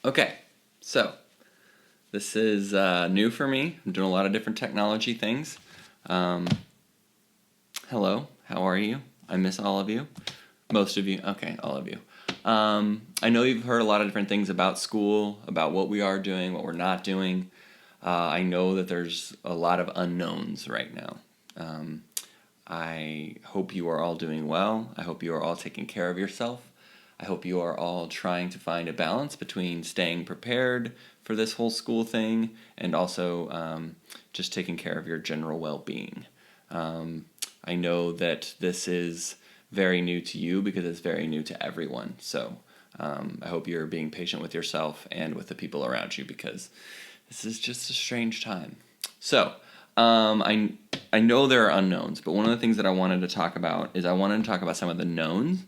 Okay, so this is new for me. I'm doing a lot of different technology things. Um, Hello, how are you? I miss all of you. Most of you. Okay, all of you. I know you've heard a lot of different things about school, about what we are doing, what we're not doing. I know that there's a lot of unknowns right now. Um, I hope you are all doing well. I hope you are all taking care of yourself. I hope you are all trying to find a balance between staying prepared for this whole school thing and also just taking care of your general well being. Um, I know that this is very new to you because it's very new to everyone. So I hope you're being patient with yourself and with the people around you because this is just a strange time. So, I know there are unknowns, but one of the things that I wanted to talk about is I wanted to talk about some of the knowns,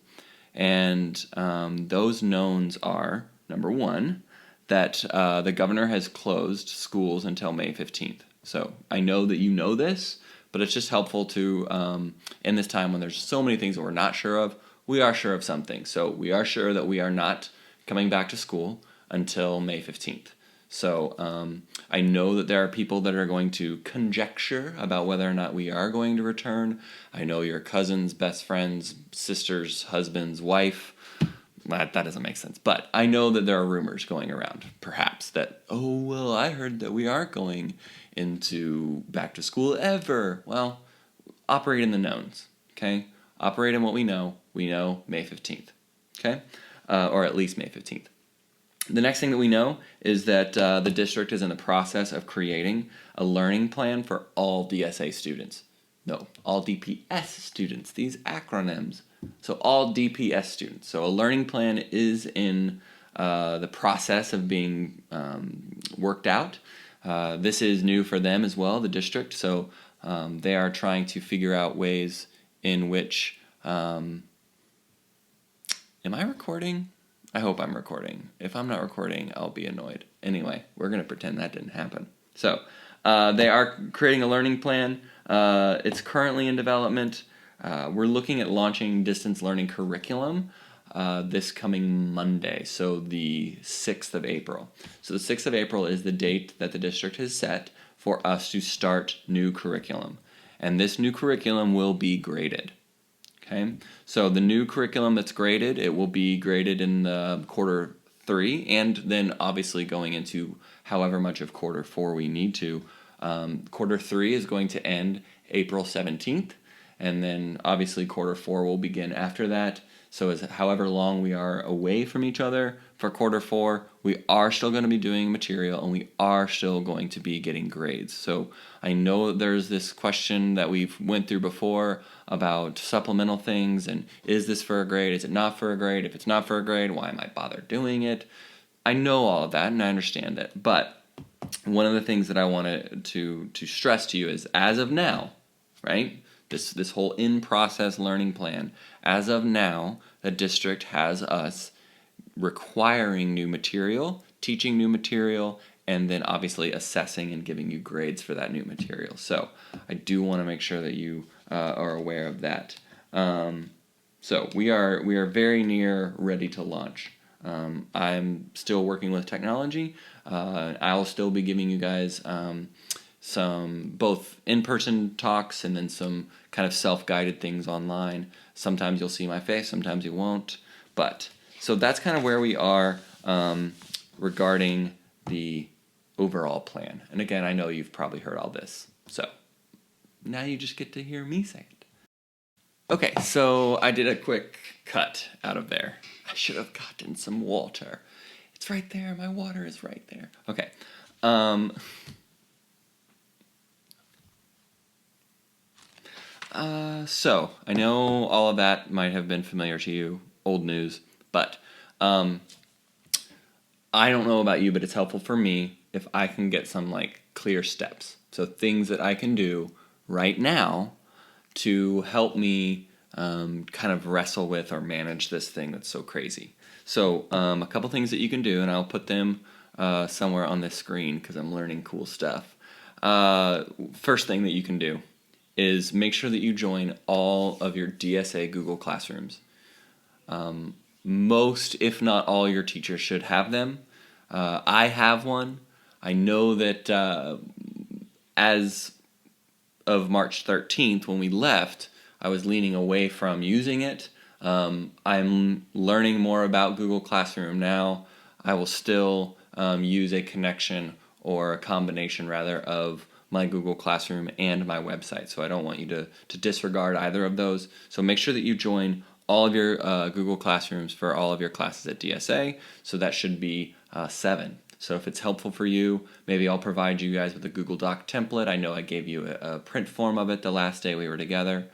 and those knowns are number one that the governor has closed schools until May 15th. So I know that you know this, but it's just helpful to in this time when there's so many things that we're not sure of. We are sure of some things, so we are sure that we are not coming back to school until May 15th. So I know that there are people that are going to conjecture about whether or not we are going to return. I know your cousin's best friend's sister's husband's wife. That doesn't make sense. But I know that there are rumors going around, perhaps, that, oh, well, I heard that we aren't going into back to school ever. Well, operate in the knowns, okay? Operate in what we know. We know May 15th, okay? Or at least May 15th. The next thing that we know is that the district is in the process of creating a learning plan for all DSA students. No, all DPS students, these acronyms. So, all DPS students. So, a learning plan is in the process of being worked out. This is new for them as well, the district. So, they are trying to figure out ways in which. Am I recording? I hope I'm recording. If I'm not recording, I'll be annoyed. Anyway, we're going to pretend that didn't happen. So, they are creating a learning plan. It's currently in development. We're looking at launching distance learning curriculum this coming Monday, so the 6th of April. So, the 6th of April is the date that the district has set for us to start new curriculum. And this new curriculum will be graded. Okay, so the new curriculum that's graded, it will be graded in the quarter 3, and then obviously going into however much of quarter 4 we need to. Quarter 3 is going to end April 17th, and then obviously quarter 4 will begin after that. So as however long we are away from each other for quarter 4, we are still going to be doing material and we are still going to be getting grades. So I know there's this question that we've went through before about supplemental things and is this for a grade, is it not for a grade? If it's not for a grade, why am I bother doing it? I know all of that and I understand it, but one of the things that I wanted to stress to you is as of now, right? This whole in-process learning plan, as of now, the district has us requiring new material, teaching new material, and then obviously assessing and giving you grades for that new material. So I do want to make sure that you are aware of that. So we are very near ready to launch. I'm still working with technology. I'll still be giving you guys some both in-person talks and then some kind of self-guided things online. Sometimes you'll see my face, sometimes you won't. But so that's kind of where we are regarding the overall plan. And again, I know you've probably heard all this. So now you just get to hear me say it. Okay, so I did a quick cut out of there. I should have gotten some water. It's right there. My water is right there. Okay. So I know all of that might have been familiar to you, old news, but I don't know about you, but it's helpful for me if I can get some like clear steps. So things that I can do right now to help me kind of wrestle with or manage this thing that's so crazy. So a couple things that you can do, and I'll put them somewhere on this screen because I'm learning cool stuff. First thing that you can do is make sure that you join all of your DSA Google Classrooms. Most, if not all, your teachers should have them. I have one. I know that as of March 13th, when we left, I was leaning away from using it. I'm learning more about Google Classroom now. I will still use a connection or a combination rather of my Google Classroom and my website. So I don't want you to disregard either of those. So make sure that you join all of your Google Classrooms for all of your classes at DSA. So that should be 7. So if it's helpful for you, maybe I'll provide you guys with a Google Doc template. I know I gave you a print form of it the last day we were together.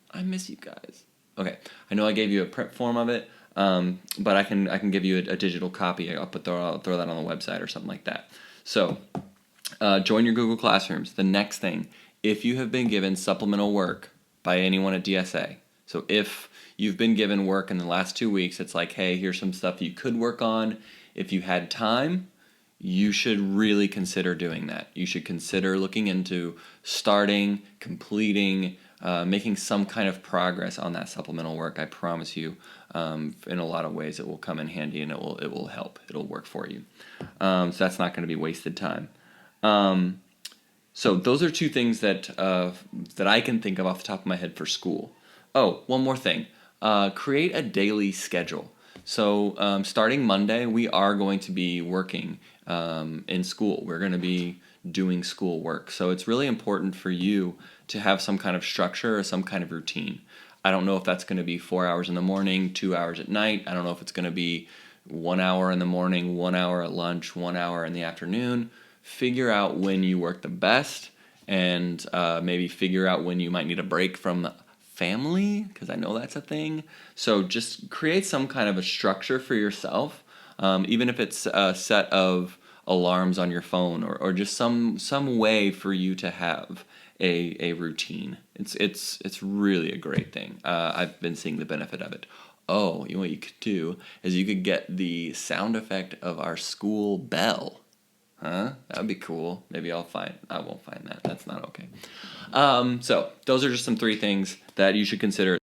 I miss you guys. Okay, I know I gave you a print form of it, but I can give you a digital copy. I'll throw that on the website or something like that. So join your Google Classrooms. The next thing, if you have been given supplemental work by anyone at DSA, so if you've been given work in the last 2 weeks, it's like, hey, here's some stuff you could work on. If you had time, you should really consider doing that. You should consider looking into starting, completing, making some kind of progress on that supplemental work. I promise you, in a lot of ways, it will come in handy and it will help. It'll work for you. So that's not going to be wasted time. So those are 2 things that I can think of off the top of my head for school. Oh, one more thing. Create a daily schedule. So starting Monday, we are going to be working in school. We're going to be doing school work. So it's really important for you to have some kind of structure or some kind of routine. I don't know if that's going to be 4 hours in the morning, 2 hours at night. I don't know if it's going to be 1 hour in the morning, 1 hour at lunch, 1 hour in the afternoon. Figure out when you work the best and maybe figure out when you might need a break from family, because I know that's a thing. So just create some kind of a structure for yourself, even if it's a set of alarms on your phone or just some way for you to have a routine. It's really a great thing. I've been seeing the benefit of it. Oh, you know what you could do is you could get the sound effect of our school bell. Huh? That'd be cool. Maybe I won't find that. That's not okay. So those are just some 3 things that you should consider.